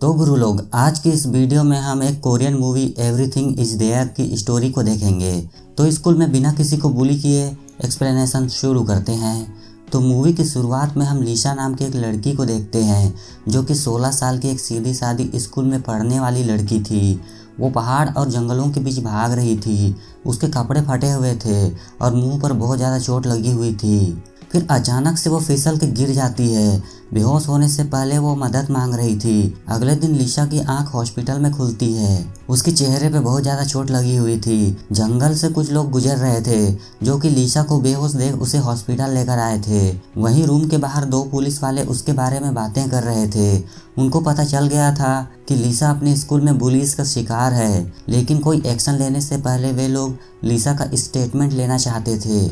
तो गुरु लोग, आज की इस वीडियो में हम एक Korean movie everything is there की स्टोरी को देखेंगे। तो स्कूल में बिना किसी को बुली किए एक्सप्लेनेशन शुरू करते हैं। तो मूवी की शुरुआत में हम लीशा नाम की एक लड़की को देखते हैं, जो कि 16 साल की एक सीधी सादी स्कूल में पढ़ने वाली लड़की थी। वो पहाड़ और जंगलों के बीच भाग रही थी। उसके कपड़े फटे हुए थे और मुंह पर बहुत ज़्यादा चोट लगी हुई थी। फिर अचानक से वो फिसल के गिर जाती है। बेहोश होने से पहले वो मदद मांग रही थी। अगले दिन लीशा की आंख हॉस्पिटल में खुलती है। उसके चेहरे पे बहुत ज़्यादा चोट लगी हुई थी। जंगल से कुछ लोग गुजर रहे थे, जो कि लीशा को बेहोश देख उसे हॉस्पिटल लेकर आए थे। वहीं रूम के बाहर 2 पुलिस वाले उसके बारे में बातें कर रहे थे। उनको पता चल गया था कि लीशा अपने स्कूल में बुलीज का शिकार है, लेकिन कोई एक्शन लेने से पहले वे लोग लीशा का स्टेटमेंट लेना चाहते थे।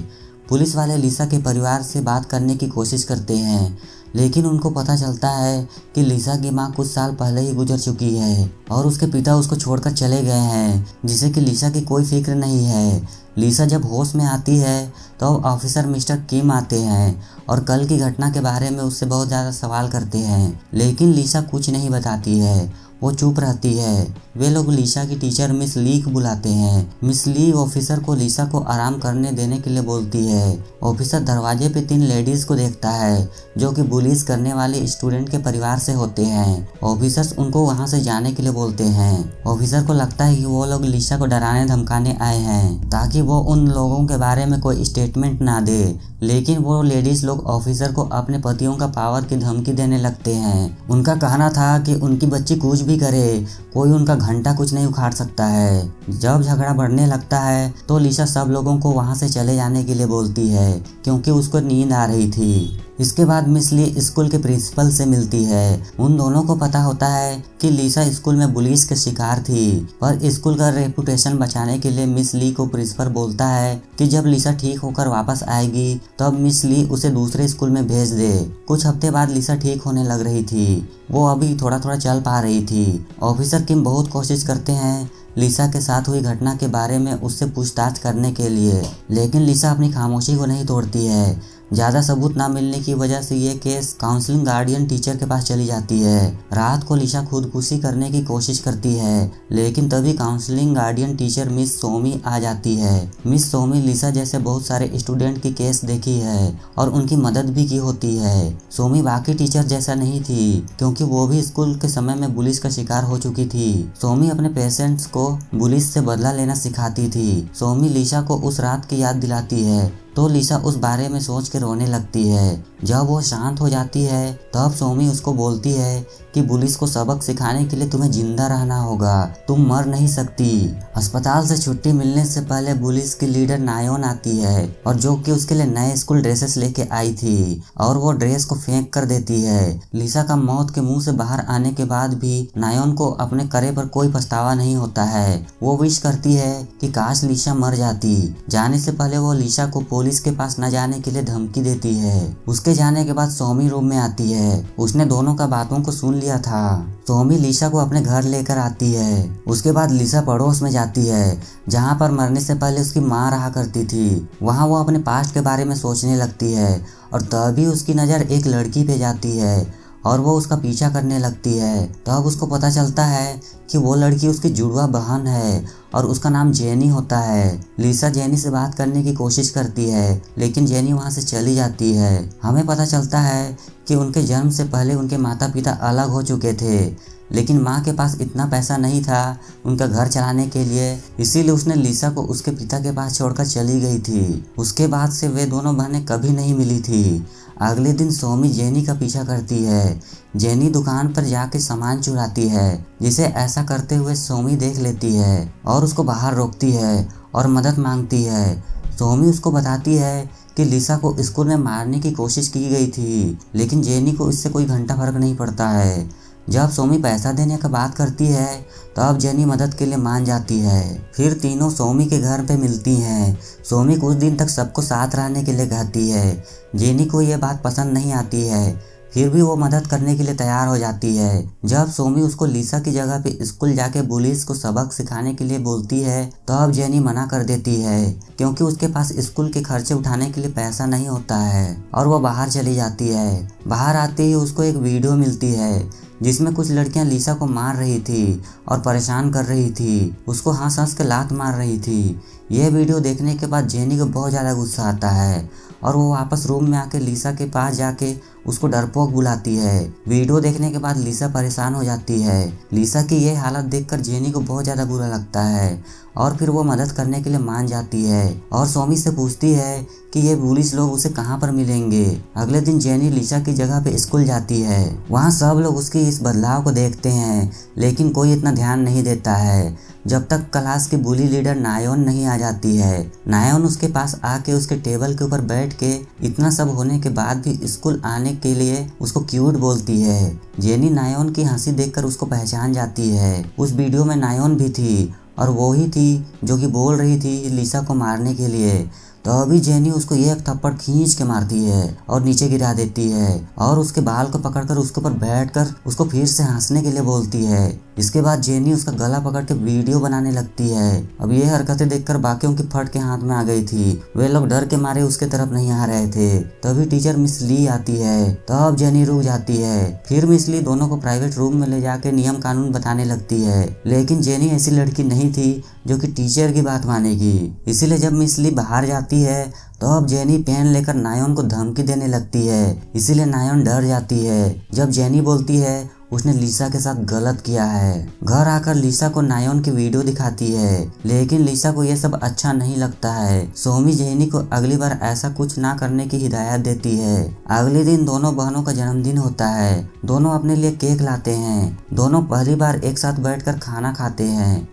पुलिस वाले लीशा के परिवार से बात करने की कोशिश करते हैं, लेकिन उनको पता चलता है कि लीशा की मां कुछ साल पहले ही गुजर चुकी है और उसके पिता उसको छोड़कर चले गए हैं, जिसे कि लीशा की कोई फिक्र नहीं है। लीशा जब होश में आती है तो ऑफिसर मिस्टर किम आते हैं और कल की घटना के बारे में उससे बहुत ज़्यादा सवाल करते हैं, लेकिन लीशा कुछ नहीं बताती है। वो चुप रहती है। वे लोग लीशा की टीचर मिस ली को बुलाते हैं। मिस ली ऑफिसर को लीशा को आराम करने देने के लिए बोलती है। ऑफिसर दरवाजे पे 3 लेडीज को देखता है, जो कि बुलीज करने वाले स्टूडेंट के परिवार से होते हैं। ऑफिसर्स उनको वहां से जाने के लिए बोलते हैं। ऑफिसर को लगता है कि वो लोग लीशा को डराने धमकाने आए हैं, ताकि वो उन लोगों के बारे में कोई स्टेटमेंट ना दे। लेकिन वो लेडीज लोग ऑफिसर को अपने पतियों का पावर की धमकी देने लगते हैं। उनका कहना था कि उनकी बच्ची कुछ भी करे, कोई उनका घंटा कुछ नहीं उखाड़ सकता है। जब झगड़ा बढ़ने लगता है तो लीशा सब लोगों को वहां से चले जाने के लिए बोलती है, क्योंकि उसको नींद आ रही थी। इसके बाद मिस ली स्कूल के प्रिंसिपल से मिलती है। उन दोनों को पता होता है कि लीशा स्कूल में बुलीज के शिकार थी, पर स्कूल का रेपुटेशन बचाने के लिए मिस ली को प्रिंसिपल बोलता है कि जब लीशा ठीक होकर वापस आएगी तब मिस ली उसे दूसरे स्कूल में भेज दे। कुछ हफ्ते बाद लीशा ठीक होने लग रही थी। वो अभी थोड़ा थोड़ा चल पा रही थी। ऑफिसर किम बहुत कोशिश करते हैं लीशा के साथ हुई घटना के बारे में उससे पूछताछ करने के लिए, लेकिन लीशा अपनी खामोशी को नहीं तोड़ती है। ज़्यादा सबूत ना मिलने की वजह से ये केस काउंसलिंग गार्डियन टीचर के पास चली जाती है। रात को लीशा खुदकुशी करने की कोशिश करती है, लेकिन तभी counselling guardian teacher miss Somi आ जाती है। मिस सोमी लीशा जैसे बहुत सारे स्टूडेंट की केस देखी है और उनकी मदद भी की होती है। सोमी बाकी टीचर जैसा नहीं थी, क्योंकि वो भी स्कूल के समय में बुलिस का शिकार हो चुकी थी। सोमी अपने पेशेंट्स को बुलिस से बदला लेना सिखाती थी। सोमी लीशा को उस रात की याद दिलाती है, तो लीशा उस बारे में सोच के रोने लगती है। जब वो शांत हो जाती है तब सोमी उसको बोलती है कि पुलिस को सबक सिखाने के लिए तुम्हें जिंदा रहना होगा, तुम मर नहीं सकती। अस्पताल से छुट्टी मिलने से पहले पुलिस की लीडर नायोन आती है, और जो कि उसके लिए नए स्कूल ड्रेसेस लेके आई थी, और वो ड्रेस को फेंक कर देती है। लीशा का मौत के मुंह से बाहर आने के बाद भी नायोन को अपने करे पर कोई पछतावा नहीं होता है। वो विश करती है कि काश लीशा मर जाती। जाने से पहले वो लीशा को पुलिस के पास न जाने के लिए धमकी देती है। उसके जाने के बाद सोमी रूम में आती है। उसने दोनों का बातों को सुन लिया था। सोमी लीशा को अपने घर लेकर आती है। उसके बाद लीशा पड़ोस में जाती है, जहां पर मरने से पहले उसकी मां रहा करती थी। वहां वो अपने पास्ट के बारे में सोचने लगती है, और तभी उसकी नज़र एक लड़की पे जाती है और वो उसका पीछा करने लगती है। तब उसको पता चलता है कि वो लड़की उसकी जुड़वा बहन है और उसका नाम जेनी होता है। लीशा जेनी से बात करने की कोशिश करती है, लेकिन जेनी वहां से चली जाती है। हमें पता चलता है कि उनके जन्म से पहले उनके माता पिता अलग हो चुके थे, लेकिन माँ के पास इतना पैसा नहीं था उनका घर चलाने के लिए, इसीलिए उसने लीशा को उसके पिता के पास छोड़कर चली गई थी। उसके बाद से वे दोनों बहनें कभी नहीं मिली थी। अगले दिन सोमी जेनी का पीछा करती है। जेनी दुकान पर जाके सामान चुराती है, जिसे ऐसा करते हुए सोमी देख लेती है और उसको बाहर रोकती है और मदद मांगती है। सोमी उसको बताती है कि लीशा को स्कूल में मारने की कोशिश की गई थी, लेकिन जेनी को इससे कोई घंटा फर्क नहीं पड़ता है। जब सोमी पैसा देने का बात करती है तब जेनी मदद के लिए मान जाती है। फिर तीनों सोमी के घर पे मिलती हैं। सोमी कुछ दिन तक सबको साथ रहने के लिए कहती है। जेनी को यह बात पसंद नहीं आती है, फिर भी वो मदद करने के लिए तैयार हो जाती है। जब सोमी उसको लीशा की जगह पे स्कूल जाके पुलिस को सबक सिखाने के लिए बोलती है तब जेनी मना कर देती है, क्योंकि उसके पास स्कूल के खर्चे उठाने के लिए पैसा नहीं होता है, और वो बाहर चली जाती है। बाहर आते ही उसको एक वीडियो मिलती है जिसमें कुछ लड़कियां लिसा को मार रही थी और परेशान कर रही थी, उसको हंस हंस के लात मार रही थी। यह वीडियो देखने के बाद जेनी को बहुत ज़्यादा गुस्सा आता है और वो वापस रूम में आके लिसा के पास जाके उसको डरपोक बुलाती है। वीडियो देखने के बाद लिसा परेशान हो जाती है। लिसा की यह हालत देखकर जेनी को बहुत ज़्यादा बुरा लगता है और फिर वो मदद करने के लिए मान जाती है और सोमी से पूछती है कि ये पुलिस लोग उसे कहाँ पर मिलेंगे। अगले दिन जेनी लिसा की जगह पे स्कूल जाती है। वहाँ सब लोग उसकी इस बदलाव को देखते हैं लेकिन कोई इतना ध्यान नहीं देता है जब तक क्लास की बुली लीडर नायोन नहीं आ जाती है। नायोन उसके पास आके उसके टेबल के ऊपर बैठ के इतना सब होने के बाद भी स्कूल आने के लिए उसको क्यूट बोलती है। जेनी नायोन की हंसी देखकर उसको पहचान जाती है। उस वीडियो में नायोन भी थी और वो ही थी जो कि बोल रही थी लिसा को मारने के लिए। तो अभी जेनी उसको एक थप्पड़ खींच के मारती है और नीचे गिरा देती है और उसके बाल को पकड़कर उसके ऊपर बैठकर उसको फिर से हंसने के लिए बोलती है। इसके बाद जेनी उसका गला पकड़ के वीडियो बनाने लगती है। अब ये हरकतें देखकर बाकियों की फट के हाथ में आ गई थी। वे लोग डर के मारे उसके तरफ नहीं आ रहे थे। तभी टीचर मिस ली आती है। तब जेनी रुक जाती है। फिर मिस ली दोनों को प्राइवेट रूम में ले जाके नियम कानून बताने लगती है। लेकिन जेनी ऐसी लड़की नहीं थी जो कि टीचर की बात मानेगी। इसीलिए जब मिस ली बाहर जाती है तो अब जेनी पेन लेकर नायोन को धमकी देने लगती है। इसीलिए नायोन डर जाती है। जब जेनी बोलती है उसने लिसा के साथ गलत किया है। घर आकर लिसा को नायोन की वीडियो दिखाती है लेकिन लिसा को यह सब अच्छा नहीं लगता है। सोमी जेनी को अगली बार ऐसा कुछ ना करने की हिदायत देती है। अगले दिन दोनों बहनों का जन्मदिन होता है। दोनों अपने लिए केक लाते हैं। दोनों पहली बार एक साथ बैठकर खाना खाते हैं।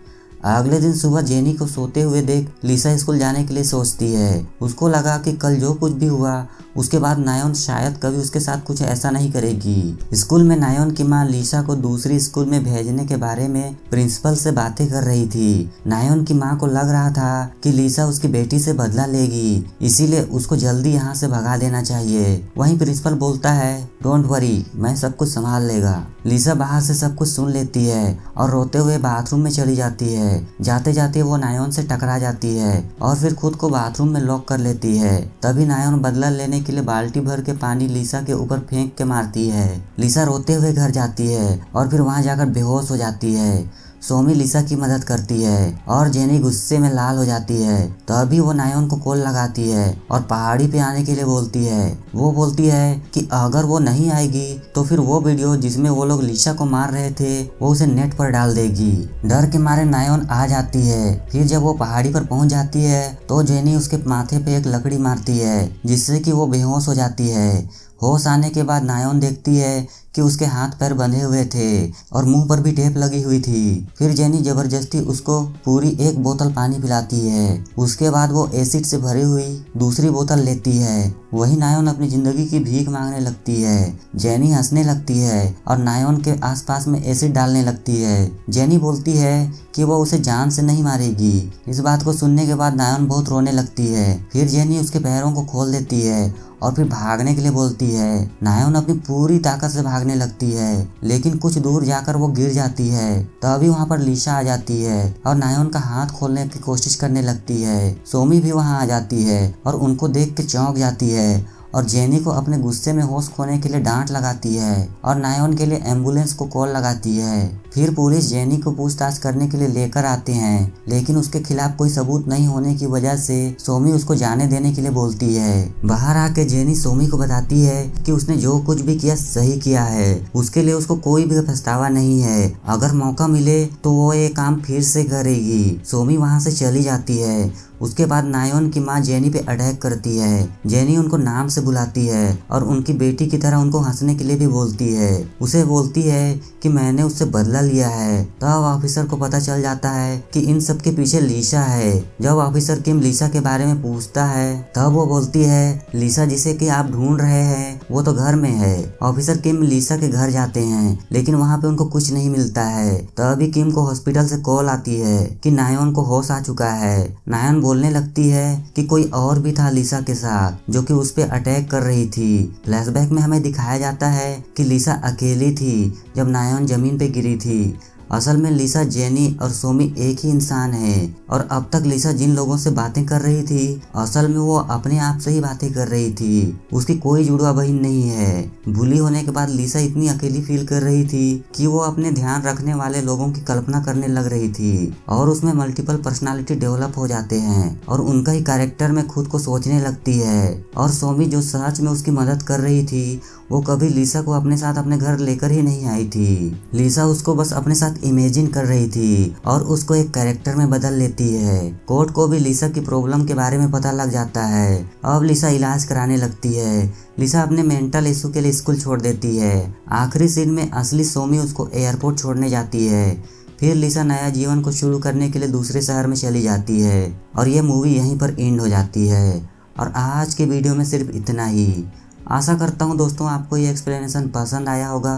अगले दिन सुबह जेनी को सोते हुए देख लिसा स्कूल जाने के लिए सोचती है। उसको लगा कि कल जो कुछ भी हुआ उसके बाद नायोन शायद कभी उसके साथ कुछ ऐसा नहीं करेगी। स्कूल में नायोन की माँ लिसा को दूसरी स्कूल में भेजने के बारे में प्रिंसिपल से बातें कर रही थी। नायोन की माँ को लग रहा था कि लिसा उसकी बेटी से बदला लेगी, इसीलिए उसको जल्दी यहाँ से भगा देना चाहिए। वहीं प्रिंसिपल बोलता है, डोंट वरी, मैं सब कुछ संभाल लेगा। लिसा बाहर से सब कुछ सुन लेती है और रोते हुए बाथरूम में चली जाती है। जाते जाते वो नायोन से टकरा जाती है और फिर खुद को बाथरूम में लॉक कर लेती है। तभी नायोन बदला लेने के लिए बाल्टी भर के पानी लिसा के ऊपर फेंक के मारती है। लिसा रोते हुए घर जाती है और फिर वहां जाकर बेहोश हो जाती है। सोमी लिसा की मदद करती है और जेनी गुस्से में लाल हो जाती है। तभी वो नायोन को कॉल लगाती है और पहाड़ी पे आने के लिए बोलती है। वो बोलती है कि अगर वो नहीं आएगी तो फिर वो वीडियो जिसमें वो लोग लिसा को मार रहे थे वो उसे नेट पर डाल देगी। डर के मारे नायोन आ जाती है। फिर जब वो पहाड़ी पर पहुंच जाती है तो जेनी उसके माथे पे एक लकड़ी मारती है जिससे कि वो बेहोश हो जाती है। होश आने के बाद नायोन देखती है कि उसके हाथ पैर बंधे हुए थे और मुंह पर भी टेप लगी हुई थी। फिर जेनी जबरदस्ती उसको पूरी एक बोतल पानी पिलाती है। उसके बाद वो एसिड से भरी हुई दूसरी बोतल लेती है। वही नायोन अपनी जिंदगी की भीख मांगने लगती है। जेनी हंसने लगती है और नायोन के आसपास में एसिड डालने लगती है। जेनी बोलती है कि वो उसे जान से नहीं मारेगी। इस बात को सुनने के बाद नायोन बहुत रोने लगती है। फिर जेनी उसके पैरों को खोल देती है और फिर भागने के लिए बोलती है। नायोन अपनी पूरी ताकत से भागने लगती है लेकिन कुछ दूर जाकर वो गिर जाती है। तभी वहाँ पर लिसा आ जाती है और नायोन का हाथ खोलने की कोशिश करने लगती है। सोमी भी वहाँ आ जाती है और उनको देख के चौंक जाती है और जेनी को अपने गुस्से में होश खोने के लिए डांट लगाती है और नायोन के लिए एम्बुलेंस को कॉल लगाती है। फिर पुलिस जेनी को पूछताछ करने के लिए लेकर आते हैं लेकिन उसके खिलाफ कोई सबूत नहीं होने की वजह से सोमी उसको जाने देने के लिए बोलती है। बाहर आके जेनी सोमी को बताती है कि उसने जो कुछ भी किया सही किया है। उसके लिए उसको कोई भी पछतावा नहीं है। अगर मौका मिले तो वो ये काम फिर से करेगी। सोमी वहाँ से चली जाती है। उसके बाद नायोन की माँ जेनी पे अटैक करती है। जेनी उनको नाम से बुलाती है और उनकी बेटी की तरह उनको हंसने के लिए भी बोलती है। उसे बोलती है कि मैंने उससे बदला लिया है। तब ऑफिसर को पता चल जाता है कि इन सब के पीछे लिसा है। जब ऑफिसर किम लिसा के बारे में पूछता है तब वो बोलती है लिसा जिसे कि आप ढूंढ रहे हैं वो तो घर में है। ऑफिसर किम लिसा के घर जाते हैं लेकिन वहाँ पे उनको कुछ नहीं मिलता है। तभी किम को हॉस्पिटल से कॉल आती है कि नायोन को होश आ चुका है। नायोन बोलने लगती है कि कोई और भी था लिसा के साथ जो कि उस पे अटैक कर रही थी। फ्लैशबैक में हमें दिखाया जाता है कि लिसा अकेली थी जब नायोन जमीन पे गिरी थी। असल में लिसा, जेनी और सोमी एक ही इंसान है और अब तक लिसा जिन लोगों से बातें कर रही थी असल में वो अपने आप से ही बातें कर रही थी। उसकी कोई जुड़वा बहन नहीं है। बुली होने के बाद लिसा इतनी अकेली फील कर रही थी कि वो अपने ध्यान रखने वाले लोगों की कल्पना करने लग रही थी और उसमें मल्टीपल पर्सनालिटी डेवलप हो जाते हैं और उनका ही कैरेक्टर में खुद को सोचने लगती है। और सोमी जो सच में उसकी मदद कर रही थी वो कभी लिसा को अपने साथ अपने घर लेकर ही नहीं आई थी। लिसा उसको बस अपने साथ इमेजिन कर रही थी और उसको एक कैरेक्टर में बदल लेती है। कोर्ट को भी लिसा की प्रॉब्लम के बारे में पता लग जाता है। अब लिसा इलाज कराने लगती है। लिसा अपने मेंटल इशू के लिए स्कूल छोड़ देती है। आखिरी सीन में असली सोमी उसको एयरपोर्ट छोड़ने जाती है। फिर लिसा नया जीवन को शुरू करने के लिए दूसरे शहर में चली जाती है और ये मूवी यहीं पर एंड हो जाती है। और आज के वीडियो में सिर्फ इतना ही। आशा करता हूँ दोस्तों आपको ये एक्सप्लेनेशन पसंद आया होगा।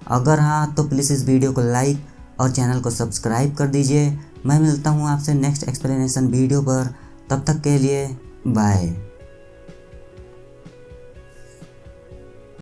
अगर हाँ तो प्लीज़ इस वीडियो को लाइक और चैनल को सब्सक्राइब कर दीजिए। मैं मिलता हूँ आपसे नेक्स्ट एक्सप्लेनेशन वीडियो पर। तब तक के लिए बाय।